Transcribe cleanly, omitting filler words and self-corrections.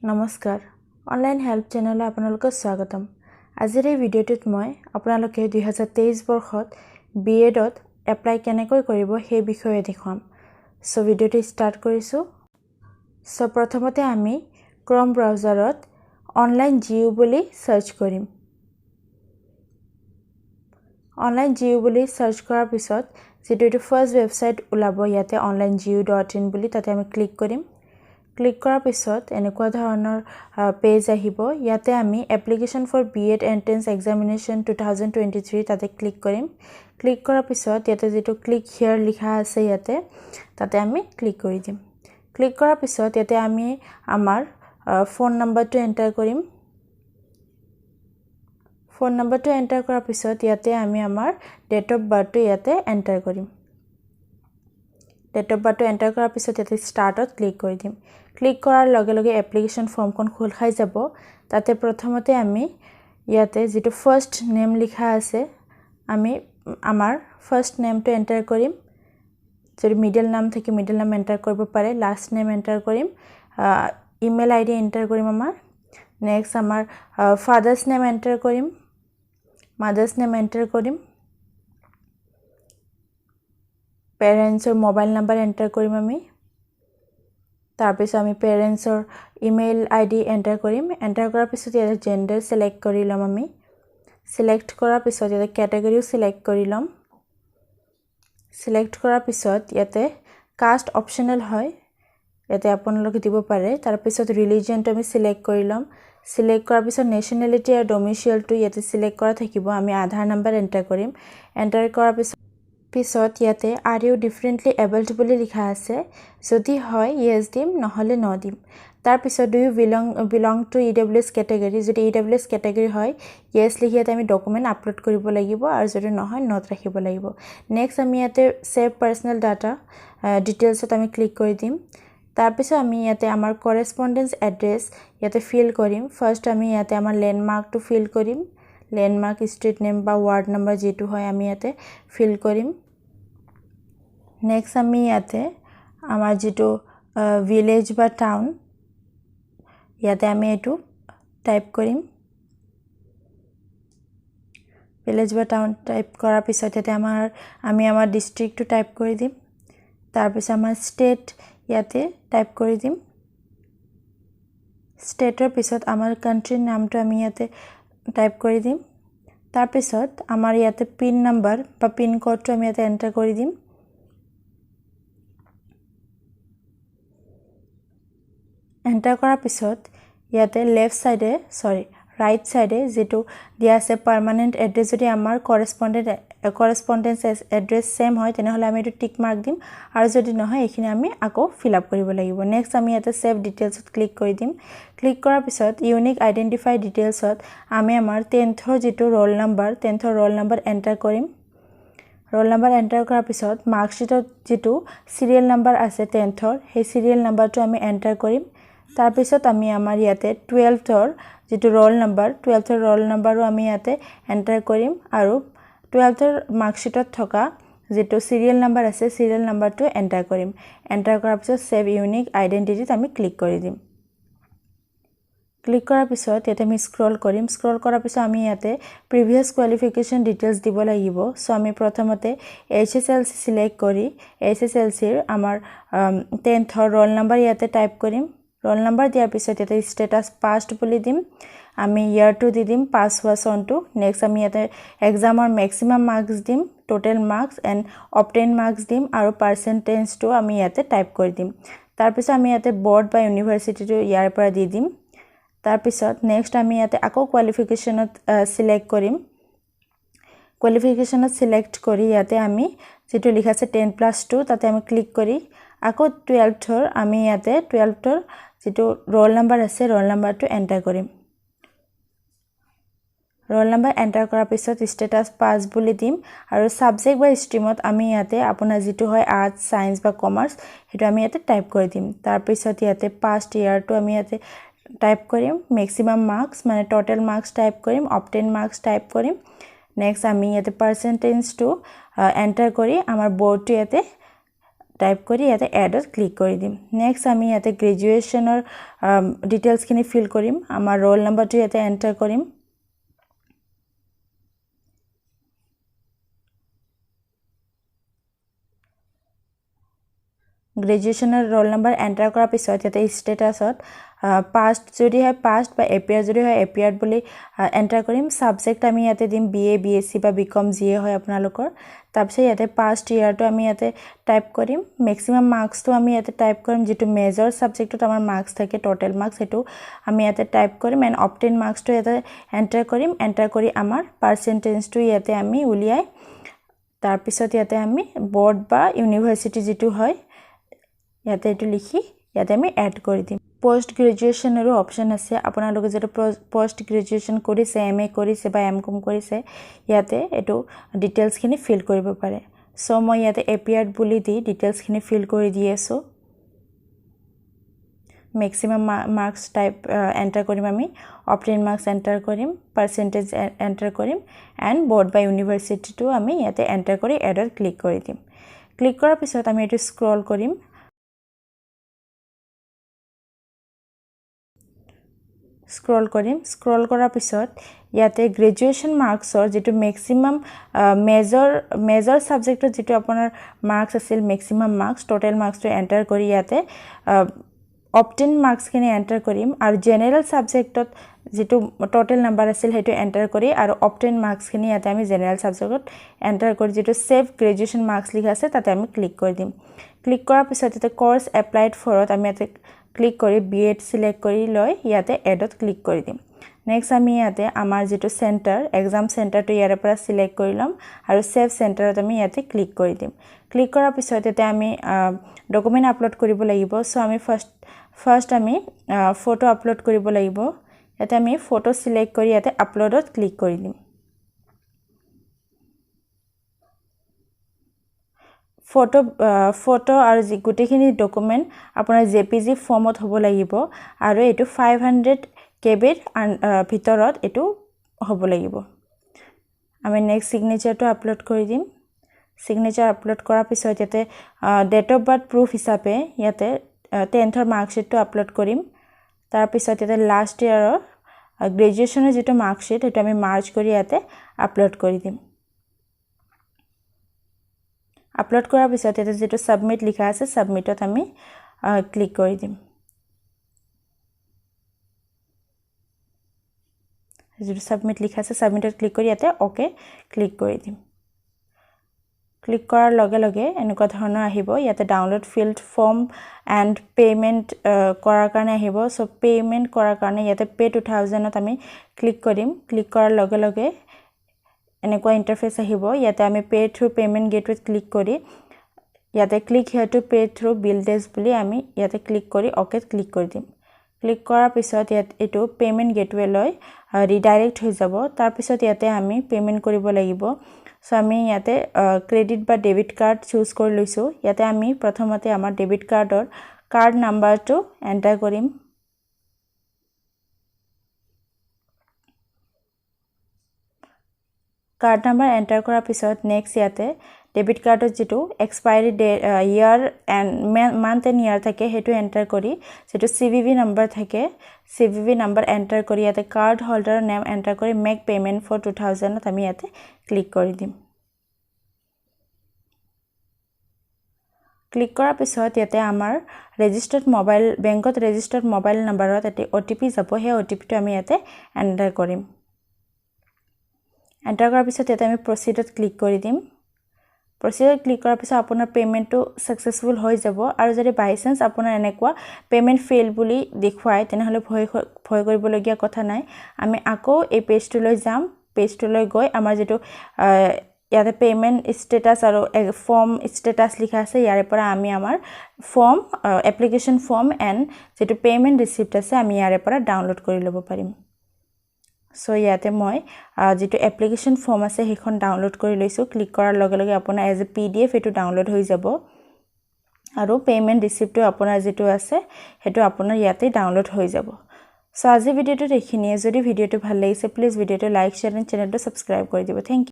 নমস্কাৰ online help চেনেললৈ আপোনালোকক স্বাগতম আজিৰ এই ভিডিঅ'টোত মই আপোনালোকে 2023 বৰ্ষত B.Edত এপ্লাই কেনেকৈ কৰিব সেই বিষয়ে দেখুৱাম সো ভিডিঅ'টো ষ্টাৰ্ট কৰিছো সো প্ৰথমতে আমি ক্ৰোম ব্ৰাউজাৰত অনলাইন GU বুলি সাৰ্চ কৰিম অনলাইন GU বুলি সাৰ্চ কৰাৰ পিছত যেটো ফাৰ্স্ট ওয়েবসাইট ওলাব ইয়াতে onlinegu.in বুলি তাতে আমি ক্লিক কৰিম ক্লিক কৰাৰ পিছত এনেকুৱা ধৰণৰ পেজ আহিব ইয়াতে আমি application for B.Ed entrance examination 2023 তাতে ক্লিক কৰিম ক্লিক কৰাৰ পিছত ইয়াতে যেটো ক্লিক হিয়াৰ লিখা আছে ইয়াতে তাতে আমি ক্লিক কৰি দিম ক্লিক কৰাৰ পিছত ইয়াতে আমি আমাৰ ফোন নম্বৰটো এন্টাৰ কৰিম ফোন নম্বৰটো এন্টাৰ কৰাৰ পিছত ইয়াতে আমি আমাৰ ডেট অফ বাৰ্থটো ইয়াতে এন্টাৰ কৰিম ডেট অফ বাৰ্থটো এন্টাৰ কৰাৰ পিছত ইয়াতে স্টাৰ্টত ক্লিক কৰি দিম ক্লিক কৰাৰ লগে লগে এপ্লিকেশন ফৰ্মখন খোল খাই যাব তাতে প্ৰথমতে আমি ইয়াতে যেটো ফাৰ্স্ট নেম লিখা আছে আমি আমাৰ ফাৰ্স্ট নেমটো এন্টাৰ কৰিম যদি মিডল নাম থাকে মিডল নাম এন্টাৰ কৰিব পাৰে লাষ্ট নেম এন্টাৰ কৰিম ইমেইল আইডি এন্টাৰ কৰিম আমাৰ নেক্সট আমাৰ ফাদাৰ্স নেম এন্টাৰ কৰিম মাদাৰ্স নেম এন্টাৰ কৰিম পেৰেন্টছৰ মোবাইল নাম্বাৰ এন্টাৰ কৰিম আমি তাৰ পিছত আমি পেৰেন্টছৰ ইমেইল আইডি এন্টাৰ কৰিম এন্টাৰ কৰাৰ পিছত ইয়াতে জেন্ডাৰ সিলেক্ট কৰি লম আমি সিলেক্ট কৰাৰ পিছত ইয়াতে ক্যাটাগৰীও সিলেক্ট কৰি লম সিলেক্ট কৰাৰ পিছত ইয়াতে কাষ্ট অপচনেল হয় ইয়াতে আপোনালোকে দিব পাৰে তাৰ পিছত ৰিলিজিয়নটো আমি সিলেক্ট কৰি লম সিলেক্ট কৰাৰ পিছত নেশনালিটি আৰু ডোমিসাইলটো ইয়াতে সিলেক্ট কৰা থাকিব আমি আধাৰ নাম্বাৰ এন্টাৰ কৰিম এন্টাৰ কৰাৰ পিছত ইয়াতে are you differently abled বুলি লিখা আছে যদি হয় yes দিম নহলে no দিম তাৰ পিছত do you belong to EWS category যদি EWS category হয় yes লিখি ইয়াতে আমি ডকুমেন্ট আপলোড কৰিব লাগিব আৰু যদি নহয় not ৰাখিব লাগিব নেক্সট আমি ইয়াতে save personal data ডিটেইলছত আমি ক্লিক কৰি দিম তাৰ পিছত আমি ইয়াতে আমাৰ কৰেসপন্ডেন্স এড্ৰেছ ইয়াতে ফিল কৰিম ফাৰ্স্ট আমি ইয়াতে আমাৰ ল্যান্ডমাৰ্কটো ফিল কৰিম ল্যান্ডমাৰ্ক স্ট্ৰীট নেম বা ওয়াৰ্ড নাম্বাৰ যেটো হয় আমি ইয়াতে ফিল কৰিম নেক্সট আমি ইয়াতে আমাৰ যেটো ভিলেজ বা টাউন ইয়াতে আমি এটো টাইপ কৰিম ভিলেজ বা টাউন টাইপ কৰাৰ পিছত ইয়াতে আমি আমাৰ ডিস্ট্ৰিক্টটো টাইপ কৰি দিম তাৰ পিছত আমাৰ ষ্টেট ইয়াতে টাইপ কৰি দিম ষ্টেটৰ পিছত আমাৰ কান্ট্ৰিৰ নামটো আমি ইয়াতে টাইপ কৰি দিম তাৰ পিছত আমাৰ ইয়াতে পিন নাম্বাৰ বা পিন কোডটো আমি ইয়াতে এন্টাৰ কৰি দিম এন্টাৰ কৰাৰ পিছত ইয়াতে লেফট সাইডে ৰাইট সাইডে যেটো দিয়া আছে পাৰ্মানেন্ট এড্ৰেছ যদি আমাৰ কৰেসপন্ডেন্স এড্ৰেছ সেম হয় তেনেহলে আমি এটো টিক মাৰ্ক দিম আৰু যদি নহয় এখিনি আমি আকৌ ফিল আপ কৰিব লাগিব নেক্সট আমি ইয়াতে সেভ ডিটেইলছত ক্লিক কৰি দিম ক্লিক কৰাৰ পিছত ইউনিক আইডেন্টিফাই ডিটেইলছত আমি আমাৰ 10th যেটো roll number 10th roll number enter কৰিম ৰোল নাম্বাৰ এন্টাৰ কৰাৰ পিছত মাৰ্কশিটত যেটো সিৰিয়েল নাম্বাৰ আছে 10th সেই সিৰিয়েল নাম্বাৰটো আমি এন্টাৰ কৰিম তাৰ পিছত আমি আমাৰ ইয়াতে 12th যেটো ৰোল নাম্বাৰ 12th ৰোল নাম্বাৰও আমি ইয়াতে এন্টাৰ কৰিম আৰু 12th মাৰ্কশিটত থকা যেটো সিৰিয়েল নাম্বাৰ আছে সিৰিয়েল নাম্বাৰটো এন্টাৰ কৰিম এন্টাৰ কৰাৰ পিছত সেভ ইউনিক আইডেন্টিটিত আমি ক্লিক কৰি দিম ক্লিক কৰাৰ পিছত ইয়াতে আমি স্ক্ৰল কৰিম স্ক্ৰল কৰাৰ পিছত আমি ইয়াতে প্ৰিভিয়াস কোৱালিফিকেশন ডিটেইলছ দিব লাগিব সো আমি প্ৰথমতে HSLC সিলেক্ট কৰি HSLC ৰ আমাৰ 10th ৰোল নাম্বাৰ ইয়াতে টাইপ কৰিম ৰোল নাম্বাৰ দিয়াৰ পিছত ইয়াতে স্ট্যাটাস পাসড বুলি দিম আমি ইয়াৰটো দি দিম পাস হোৱা সনটো নেক্সট আমি ইয়াতে এক্সামৰ ম্যাক্সিমাম মাৰ্কস দিম total marks and obtain marks দিম আৰু পাৰ্সেন্টেজটো আমি ইয়াতে টাইপ কৰি দিম তাৰ পিছত আমি ইয়াতে বোৰ্ড বা ইউনিভাৰ্সিটিটো ইয়াৰ পৰা দি দিম তাৰ পিছত নেক্সট আমি ইয়াতে আকৌ কোৱালিফিকেশনত সিলেক্ট কৰিম কোৱালিফিকেশনত সিলেক্ট কৰি ইয়াতে আমি যেটো লিখা আছে 10+2 তাতে আমি ক্লিক কৰি আকৌ 12th আমি ইয়াতে 12th যেটো ৰোল নাম্বাৰ আছে ৰোল নাম্বাৰটো এন্টাৰ কৰিম ৰোল নাম্বাৰ এন্টাৰ কৰাৰ পিছত স্ট্যাটাস পাস বুলি দিম আৰু সাবজেক্ট বা ষ্ট্ৰীমত আমি ইয়াতে আপোনাৰ যেটো হয় আৰ্টস সায়েন্স বা কমাৰ্চ হেতু আমি ইয়াতে টাইপ কৰি দিম তাৰ পিছত ইয়াতে পাস্ট ইয়াৰটো আমি ইয়াতে টাইপ কৰিম ম্যাক্সিমাম মাৰ্কস মানে টোটাল মাৰ্কস টাইপ কৰিম অবটেইন মাৰ্কস টাইপ কৰিম নেক্সট আমি ইয়াতে পাৰ্সেন্টেজটো এন্টাৰ কৰি আমাৰ বোৰ্ডটো ইয়াতে টাইপ কৰি ইয়াতে এডত ক্লিক কৰি দিম নেক্সট আমি ইয়াতে গ্ৰেজুৱেচনৰ ডিটেইলছখিনি ফিল কৰিম আমাৰ ৰোল নম্বৰটো ইয়াতে এন্টাৰ কৰিম গ্ৰেজুৱেচনৰ ৰোল নম্বৰ এন্টাৰ কৰাৰ পিছত ইয়াতে ষ্টেটাছত পাষ্ট যদি হয় পাষ্ট বা এপিয়াৰ যদি হয় এপিয়াৰ্ড বুলি এন্টাৰ কৰিম সাবজেক্ট আমি ইয়াতে দিম বিএ বিএসসি বা বিকম জিএ হয় আপোনালোকৰ তাৰপিছত ইয়াতে পাষ্ট ইয়াৰটো আমি ইয়াতে টাইপ কৰিম ম্যাক্সিমাম মাৰ্কসটো আমি ইয়াতে টাইপ কৰিম যেটো মেজৰ সাবজেক্টত আমাৰ মাৰ্কস থাকে টোটাল মাৰ্কস হেতু আমি ইয়াতে টাইপ কৰিম এন্ড অবটেইন মাৰ্কসটো ইয়াতে এন্টাৰ কৰিম এন্টাৰ কৰি আমাৰ পাৰ্চেন্টেজটো ইয়াতে আমি উলিয়াই তাৰপিছত ইয়াতে আমি বোৰ্ড বা ইউনিভাৰ্সিটি যেটো হয় ইয়াতে এটো লিখি ইয়াতে আমি এড কৰি দিম পোষ্ট গ্ৰেজুৱেচনৰো অপচন আছে আপোনালোকে যেটো পোষ্ট গ্ৰেজুৱেচন কৰিছে এমএ কৰিছে বা এমকম কৰিছে ইয়াতে এটো ডিটেইলছ খিনি ফিল কৰিব পাৰে সো মই ইয়াতে এপিয়াৰ্ড বুলি দি ডিটেইলছ খিনি ফিল কৰি দি আছো ম্যাক্সিমাম মাৰ্কস টাইপ এন্টাৰ কৰিম আমি অবটেইন মাৰ্কস এন্টাৰ কৰিম পাৰ্চেন্টেজ এন্টাৰ কৰিম এন্ড বোৰ্ড বা ইউনিভাৰ্সিটিটো আমি ইয়াতে এন্টাৰ কৰি এডত ক্লিক কৰি দিম ক্লিক কৰাৰ পিছত আমি এটো স্ক্ৰল কৰিম স্ক্ৰল কৰাৰ পিছত ইয়াতে গ্ৰেজুৱেচন মাৰ্কসৰ যেটো ম্যাক্সিমাম মেজৰ সাবজেক্টত যেটো আপোনাৰ মাৰ্কস আছিল ম্যাক্সিমাম মাৰ্কস টোটাল মাৰ্কসটো এন্টাৰ কৰি ইয়াতে অবটেইন মাৰ্কসখিনি এন্টাৰ কৰিম আৰু জেনাৰেল সাবজেক্টত যেটো টোটাল নম্বৰ আছিল হেতু এন্টাৰ কৰি আৰু অবটেইন মাৰ্কসখিনি ইয়াতে আমি জেনাৰেল সাবজেক্টত এন্টাৰ কৰি যেটো সেভ গ্ৰেজুৱেচন মাৰ্কস লিখা আছে তাতে আমি ক্লিক কৰি দিম ক্লিক কৰাৰ পিছত ইয়াতে কোৰ্স এপ্লাইড ফৰত আমি ইয়াতে ক্লিক কৰি B.Ed সিলেক্ট কৰি লৈ ইয়াতে এডত ক্লিক কৰি দিম নেক্সট আমি ইয়াতে আমাৰ যেটো সেন্টাৰ এক্সাম সেন্টাৰটো ইয়াৰ পৰা সিলেক্ট কৰি লম আৰু সেভ সেন্টাৰত আমি ইয়াতে ক্লিক কৰি দিম ক্লিক কৰাৰ পিছত ইয়াতে আমি ডকুমেন্ট আপলোড কৰিব লাগিব সো আমি ফাৰ্স্ট আমি ফটো আপলোড কৰিব লাগিব ইয়াতে আমি ফটো সিলেক্ট কৰি ইয়াতে আপলোডত ক্লিক কৰি দিম ফটো আৰু গুটেখিনি ডকুমেন্ট আপোনাৰ জেপিজি ফৰ্মত হ'ব লাগিব আৰু এটো 500 কেবিৰ ভিতৰত এটো হ'ব লাগিব আমি নেক্সট সিগনেচাৰটো আপলোড কৰি দিম সিগনেচাৰ আপলোড কৰাৰ পিছত ইয়াতে ডেট অফ বাৰ্থ প্ৰুফ হিচাপে ইয়াতে 10th মাৰ্কশিটটো আপলোড কৰিম তাৰ পিছত ইয়াতে লাষ্ট ইয়াৰৰ গ্ৰেজুৱেচনৰ যেটো মাৰ্কশিট এটো আমি মাৰ্জ কৰি ইয়াতে আপলোড কৰি দিম আপলোড কৰাৰ পিছত এটা যেটো সাবমিট লিখা আছে সাবমিটত আমি ক্লিক কৰি দিম যেটো সাবমিট লিখা আছে সাবমিটত ক্লিক কৰি ইয়াতে ওকে ক্লিক কৰি দিম ক্লিক কৰাৰ লগে লগে এনেকুৱা ধৰণৰ আহিব ইয়াতে download filled form and payment কৰাৰ কাৰণে আহিব সো পেমেন্ট কৰাৰ কাৰণে ইয়াতে পে 2000ত আমি ক্লিক কৰিম ক্লিক কৰাৰ লগে লগে এনেকুৱা ইন্টাৰফেস আহিব ইয়াতে আমি পে থ্ৰু পেমেন্ট গেটৱেত ক্লিক কৰি ইয়াতে click here to pay through BillDesk বুলি আমি ইয়াতে ক্লিক কৰি ওকেত ক্লিক কৰি দিম ক্লিক কৰাৰ পিছত ইয়াত এটো পেমেন্ট গেটৱে লৈ ৰিডাইৰেক্ট হৈ যাব তাৰ পিছত ইয়াতে আমি পেমেন্ট কৰিব লাগিব সো আমি ইয়াতে ক্ৰেডিট বা ডেবিট কাৰ্ড চুজ কৰি লৈছো ইয়াতে আমি প্ৰথমতে আমাৰ ডেবিট কাৰ্ডৰ কাৰ্ড নাম্বাৰটো এন্টাৰ কৰিম কাৰ্ড নাম্বাৰ এন্টাৰ কৰাৰ পিছত নেক্সট ইয়াতে ডেবিট কাৰ্ডত যেটো expiry year and month and ইয়াৰ থাকে হেতু এন্টাৰ কৰি যেটো সিভিভি নম্বৰ থাকে সিভিভি নম্বৰ এন্টাৰ কৰি ইয়াতে কাৰ্ড হোল্ডাৰৰ নেম এন্টাৰ কৰি মেক পেমেন্ট ফৰ 2000ত আমি ইয়াতে ক্লিক কৰি দিম ক্লিক কৰাৰ পিছত ইয়াতে আমাৰ ৰেজিষ্টাৰ্ড মোবাইল বেংকত ৰেজিষ্টাৰ্ড মোবাইল নম্বৰত এটা ওটিপি যাব হে ওটিপিটো আমি ইয়াতে এন্টাৰ কৰিম এন্টাৰ কৰাৰ পিছত ইয়াতে আমি প্ৰসিডত ক্লিক কৰি দিম প্ৰসিডত ক্লিক কৰাৰ পিছত আপোনাৰ পেমেন্টটো সাকসেসফুল হৈ যাব আৰু যদি বাই চান্স আপোনাৰ এনেকুৱা পেমেন্ট ফেইল বুলি দেখুৱায় তেনেহলে ভয় কৰিবলগীয়া কথা নাই আমি আকৌ এই পেজটোলৈ যাম পেজটোলৈ গৈ আমাৰ যেটো ইয়াতে পেমেন্ট স্ট্যাটাস আৰু ফৰ্ম স্ট্যাটাস লিখা আছে ইয়াৰ পৰা আমি আমাৰ ফৰ্ম এপ্লিকেশন ফৰ্ম এন্ড যেটো পেমেন্ট ৰিসিপ্ট আছে আমি ইয়াৰ পৰা ডাউনলোড কৰি ল'ব পাৰিম সো ইয়াতে মই যেটো এপ্লিকেশন ফৰ্ম আছে হেখন ডাউনলোড কৰি লৈছো ক্লিক কৰাৰ লগে লগে আপোনাৰ এজ এ পিডিএফ এটো ডাউনলোড হৈ যাব আৰু পেমেন্ট ৰিসিপ্টটো আপোনাৰ যেটো আছে হেতু আপোনাৰ ইয়াতে ডাউনলোড হৈ যাব সো আজি ভিডিওটো দেখিনিয়ে যদি ভিডিওটো ভাল লাগিছে প্লিজ ভিডিওটো লাইক শেয়াৰ এন্ড চেনেলটো সাবস্ক্ৰাইব কৰি দিব থ্যাংক ইউ